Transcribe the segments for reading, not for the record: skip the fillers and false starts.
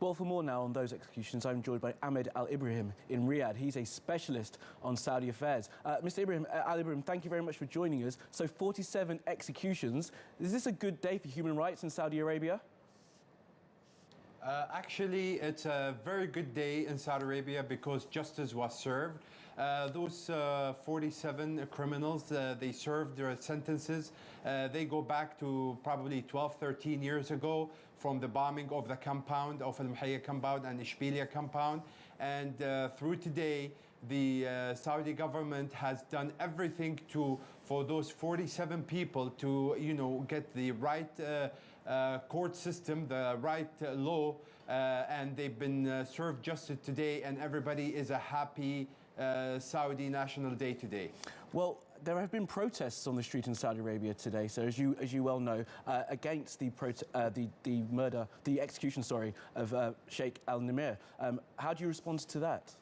Well, for more now on those executions, I'm joined by Ahmed Al Ibrahim in Riyadh. He's a specialist on Saudi affairs. Mr. Ibrahim, Al Ibrahim, thank you very much for joining us. So 47 executions. Is this a good day for human rights in Saudi Arabia? Actually, it's a very good day in Saudi Arabia because justice was served. Those 47 criminals, they served their sentences. They go back to probably 12, 13 years ago from the bombing of the compound, of Al Muhayya compound and Ishbilia compound. And through today, the Saudi government has done everything for those 47 people to, get the right court system, the right law, and they've been served justice today, and everybody is a happy Saudi National Day today. Well, there have been protests on the street in Saudi Arabia today. So, as you well know, against the execution, of Sheikh Al Nimr. How do you respond to that?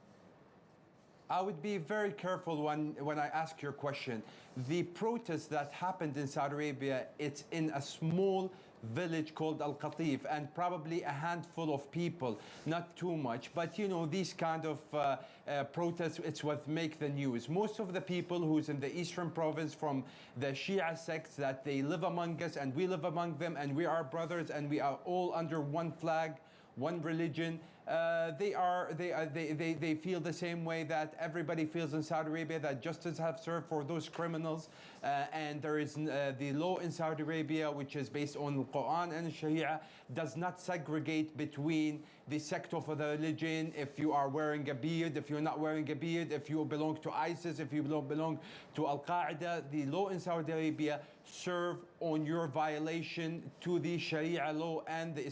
I would be very careful when I ask your question. The protest that happened in Saudi Arabia, it's in a small village called Al Qatif, and probably a handful of people, not too much. But these kind of protests, it's what make the news. Most of the people who's in the eastern province from the Shia sects, that they live among us and we live among them, and we are brothers and we are all under one flag, one religion. They feel the same way that everybody feels in Saudi Arabia, that justice have served for those criminals, and there is the law in Saudi Arabia, which is based on the Quran and Sharia, does not segregate between the sect of the religion. If you are wearing a beard, if you're not wearing a beard, if you belong to ISIS, if you belong to Al Qaeda, the law in Saudi Arabia serve on your violation to the Sharia law and the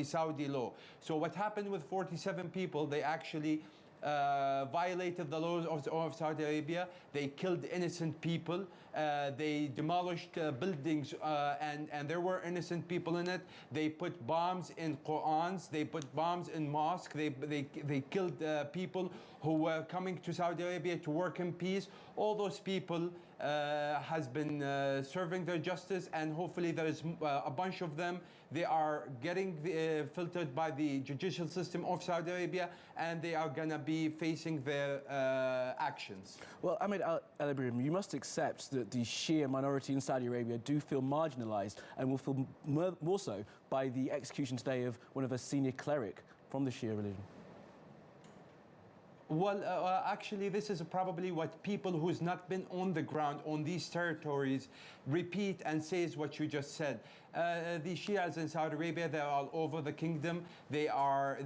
Saudi law. So what happened with 47 people, they actually violated the laws of Saudi Arabia. They killed innocent people. They demolished buildings, and there were innocent people in it. They put bombs in Qur'ans. They put bombs in mosques. They killed people who were coming to Saudi Arabia to work in peace. All those people has been serving their justice, and hopefully there is a bunch of them. They are getting filtered by the judicial system of Saudi Arabia, and they are gonna be facing their actions. Well, Ahmed Al Ibrahim, you must accept that the Shia minority in Saudi Arabia do feel marginalized, and will feel more so by the execution today of one of a senior cleric from the Shia religion. Well, actually, this is probably what people who's not been on the ground on these territories repeat and says what you just said. The Shias in Saudi Arabia, they're all over the kingdom. They are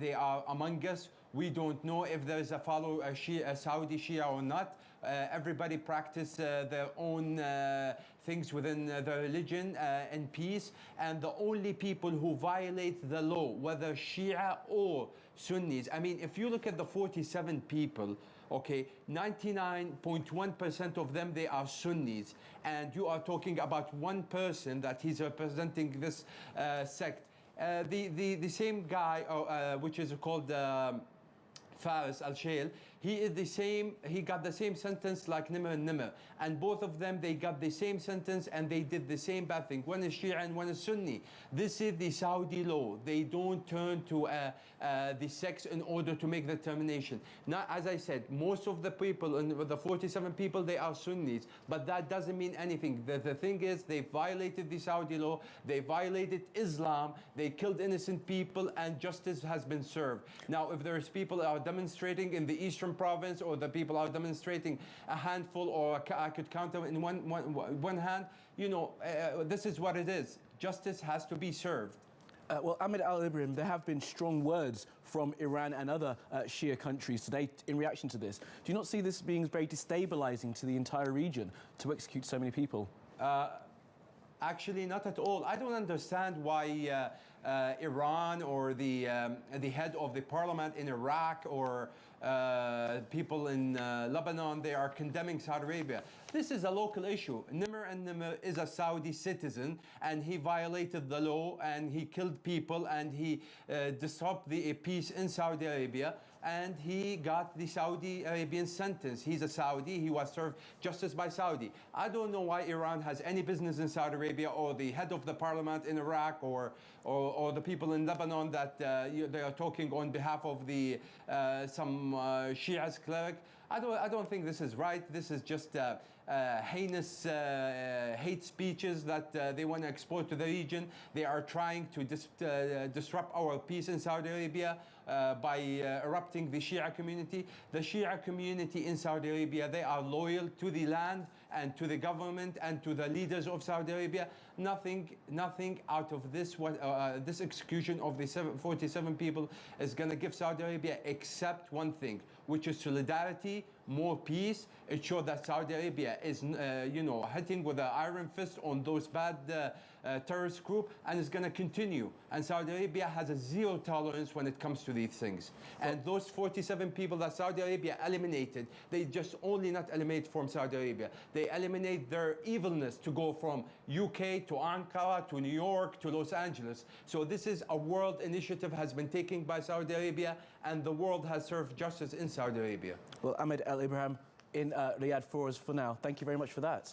among us. We don't know if there is a Saudi Shia or not. Everybody practice their own things within the religion in peace. And the only people who violate the law, whether Shia or Sunnis, I mean, if you look at the 47 people, okay, 99.1% of them, they are Sunnis. And you are talking about one person that he's representing this sect. The same guy, which is called Faris Al-Shail, he is the same. He got the same sentence like Nimr and Nimr, and both of them, they got the same sentence, and they did the same bad thing. One is Shia and one is Sunni. This is the Saudi law. They don't turn to the sects in order to make the determination. Now, as I said, most of the people, the 47 people, they are Sunnis, but that doesn't mean anything. The thing is, they violated the Saudi law. They violated Islam. They killed innocent people, and justice has been served. Now, if there's people that are demonstrating in the eastern province, or the people are demonstrating a handful, or I could count them in one hand, this is what it is. Justice has to be served. Well, Ahmed Al Ibrahim, there have been strong words from Iran and other Shia countries today in reaction to this. Do you not see this being very destabilizing to the entire region to execute so many people? Actually, not at all. I don't understand why Iran or the head of the parliament in Iraq or people in Lebanon, they are condemning Saudi Arabia. This is a local issue. Nimr and Nimr is a Saudi citizen, and he violated the law, and he killed people, and he disrupted the peace in Saudi Arabia, and he got the Saudi Arabian sentence. He's a Saudi. He was served justice by Saudi. I don't know why Iran has any business in Saudi Arabia, or the head of the parliament in Iraq, or or the people in Lebanon that they are talking on behalf of the some Shias cleric. I don't think this is right. This is just heinous hate speeches that they want to export to the region. They are trying to disrupt our peace in Saudi Arabia by erupting the Shia community. The Shia community in Saudi Arabia, they are loyal to the land and to the government and to the leaders of Saudi Arabia. Nothing out of this this execution of the 47 people is going to give Saudi Arabia except one thing, which is solidarity, more peace. It shows that Saudi Arabia is, hitting with an iron fist on those bad terrorist group, and is going to continue. And Saudi Arabia has a zero tolerance when it comes to these things. And those 47 people that Saudi Arabia eliminated, they just only not eliminate from Saudi Arabia. They eliminate their evilness to go from UK to Ankara to New York to Los Angeles. So this is a world initiative has been taken by Saudi Arabia, and the world has served justice in Saudi Arabia. Well, Ahmed Al-Ibrahim in Riyadh for us for now. Thank you very much for that.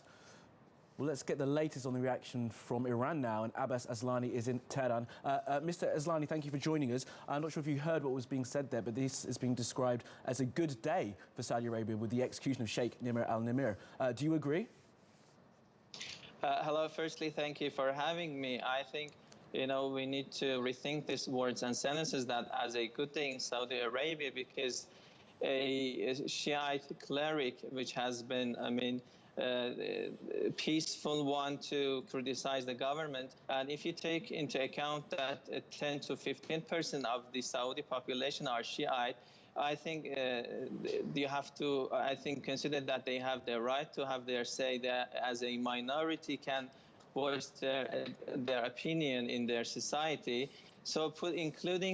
Well, let's get the latest on the reaction from Iran now, and Abbas Aslani is in Tehran. Mr. Aslani, thank you for joining us. I'm not sure if you heard what was being said there, but this is being described as a good day for Saudi Arabia with the execution of Sheikh Nimr al-Nimr. Do you agree? Hello, firstly, thank you for having me. I think, we need to rethink these words and sentences that as a good day in Saudi Arabia, because a Shiite cleric, which has been, peaceful one to criticize the government. And if you take into account that 10 to 15% of the Saudi population are Shiite, I think you have to, consider that they have the right to have their say, that as a minority can voice their opinion in their society. So including